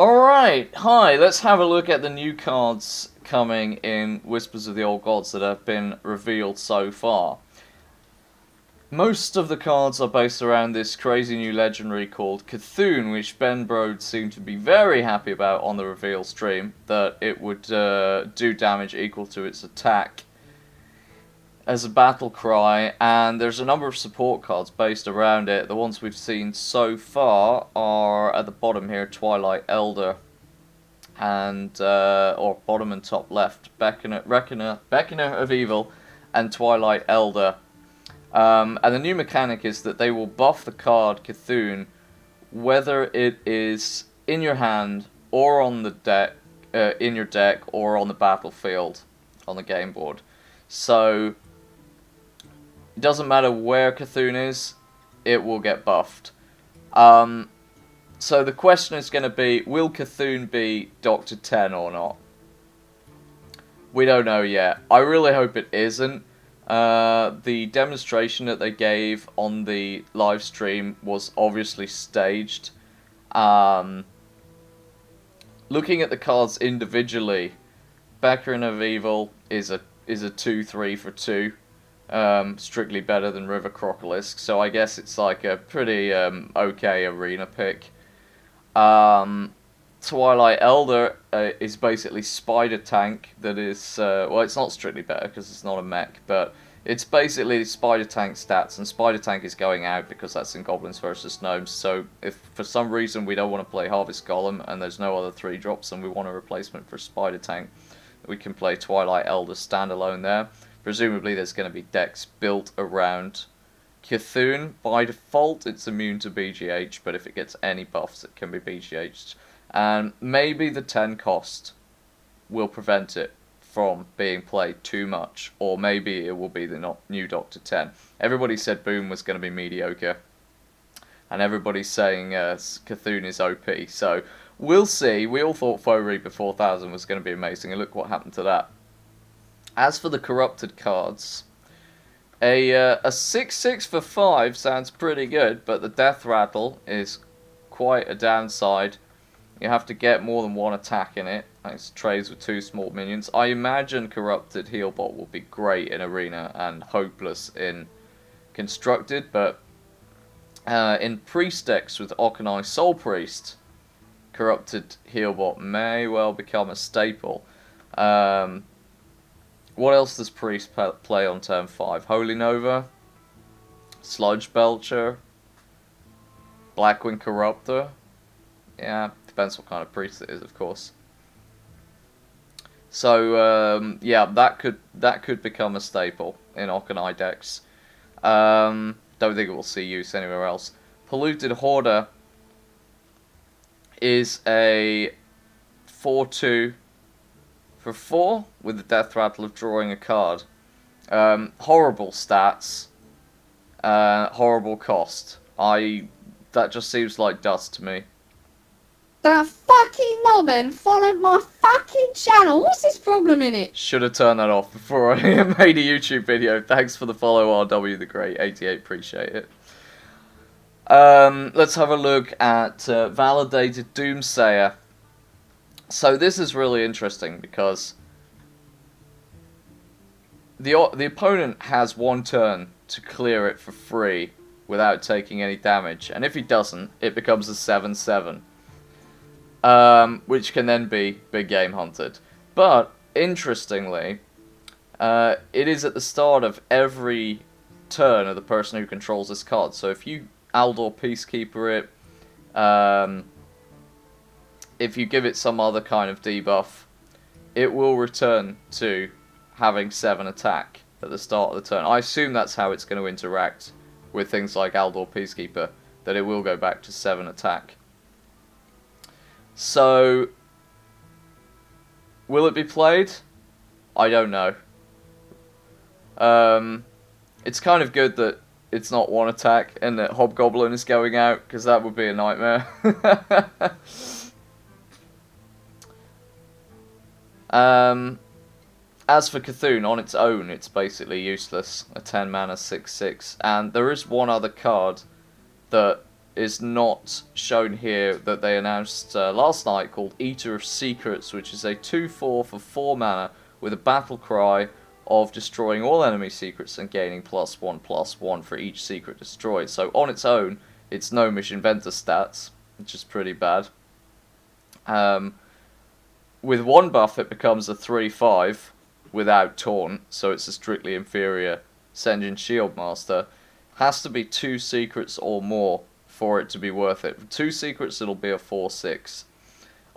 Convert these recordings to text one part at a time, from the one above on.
Alright, hi, let's have a look at the new cards coming in Whispers of the Old Gods that have been revealed so far. Most of the cards are based around this crazy new legendary called Cthulhu, which Ben Brode seemed to be very happy about on the reveal stream, that it would do damage equal to its attack as a battle cry, and there's a number of support cards based around it. The ones we've seen so far are at the bottom here, Twilight Elder, and or bottom and top left, Beckoner of Evil, and Twilight Elder. And the new mechanic is that they will buff the card Cthulhu, whether it is in your hand or on the deck, in your deck, or on the battlefield, on the game board. So it doesn't matter where Cthulhu is, it will get buffed. So the question is going to be, will Cthulhu be Doctor 10 or not? We don't know yet. I really hope it isn't. The demonstration that they gave on the live stream was obviously staged. Looking at the cards individually, Beckoner of Evil is a 2/3 for 2. Strictly better than River Crocolisk, so I guess it's like a pretty okay arena pick. Twilight Elder is basically Spider Tank that is, well, it's not strictly better because it's not a mech, but it's basically Spider Tank stats, and Spider Tank is going out because that's in Goblins versus Gnomes. So if for some reason we don't want to play Harvest Golem and there's no other 3-drops and we want a replacement for Spider Tank, we can play Twilight Elder standalone there. Presumably there's going to be decks built around Cthulhu. By default it's immune to BGH, but if it gets any buffs it can be BGH'd. And maybe the 10 cost will prevent it from being played too much, or maybe it will be the new Doctor 10. Everybody said Boom was going to be mediocre, and everybody's saying Cthulhu is OP, so we'll see. We all thought Foe Reaper 4000 was going to be amazing, and look what happened to that. As for the corrupted cards, a 6/6 for 5 sounds pretty good, but the Death Rattle is quite a downside. You have to get more than one attack in it. It's trades with 2 small minions. I imagine Corrupted Healbot will be great in Arena and hopeless in Constructed, but in Priest decks with Okanai Soul Priest, Corrupted Healbot may well become a staple. What else does Priest play on turn 5? Holy Nova, Sludge Belcher, Blackwing Corruptor. Yeah, depends what kind of priest it is, of course. So yeah, that could become a staple in Okanai decks. Don't think it will see use anywhere else. Polluted Hoarder is a 4/2 for 4 with the Death Rattle of drawing a card. Horrible stats, horrible cost. That just seems like dust to me. That fucking knobhead followed my fucking channel. What's his problem in it? Should have turned that off before I made a YouTube video. Thanks for the follow, RW the Great 88. Appreciate it. Let's have a look at Validated Doomsayer. So this is really interesting because the opponent has 1 turn to clear it for free without taking any damage, and if he doesn't, it becomes a 7/7. Which can then be big game hunted. But, interestingly, it is at the start of every turn of the person who controls this card. So if you Aldor Peacekeeper it, if you give it some other kind of debuff, it will return to having 7 attack at the start of the turn. I assume that's how it's going to interact with things like Aldor Peacekeeper, that it will go back to 7 attack. So, will it be played? I don't know. It's kind of good that it's not 1 attack and that Hobgoblin is going out, because that would be a nightmare. As for Cthulhu, on its own, it's basically useless. A 10 mana 6/6. And there is one other card that is not shown here that they announced last night, called Eater of Secrets, which is a 2/4 for 4 mana with a battle cry of destroying all enemy secrets and gaining +1/+1 for each secret destroyed. So on its own, it's Gnomish Inventor stats, which is pretty bad. With one buff, it becomes a 3/5 without Taunt, so it's a strictly inferior Sen'jin Shieldmaster. Has to be 2 secrets or more for it to be worth it. For 2 secrets, it'll be a 4/6.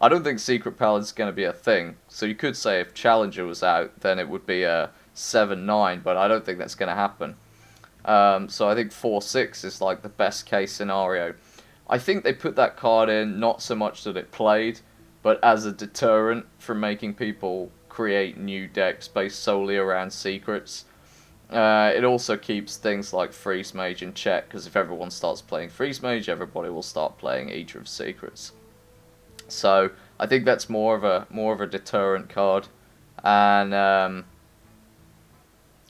I don't think Secret Paladin's going to be a thing, so you could say if Challenger was out, then it would be a 7/9, but I don't think that's going to happen. So I think 4/6 is like the best case scenario. I think they put that card in not so much that it played, but as a deterrent from making people create new decks based solely around secrets. It also keeps things like Freeze Mage in check, because if everyone starts playing Freeze Mage, everybody will start playing Eater of Secrets. So I think that's more of a deterrent card, and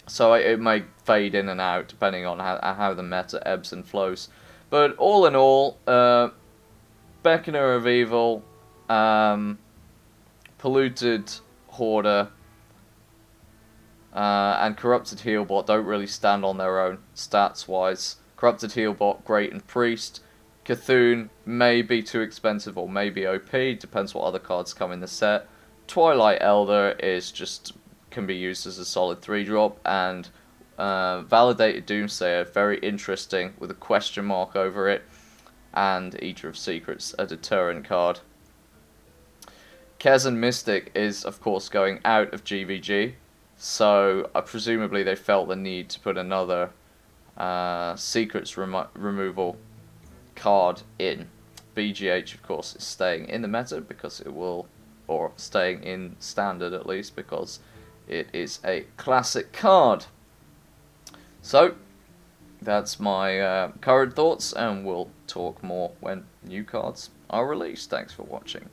so it may fade in and out depending on how the meta ebbs and flows. But all in all, Beckoner of Evil, Polluted Hoarder, and Corrupted Healbot don't really stand on their own stats-wise. Corrupted Healbot, great in Priest. Cthulhu may be too expensive or maybe OP, depends what other cards come in the set. Twilight Elder is can be used as a solid 3-drop, and Validated Doomsayer, very interesting with a question mark over it, and Eater of Secrets, a deterrent card. Kezan Mystic is of course going out of GVG, so presumably they felt the need to put another secrets removal card in. BGH of course is staying in the meta because it will, or staying in standard at least, because it is a classic card. So that's my current thoughts, and we'll talk more when new cards are released. Thanks for watching.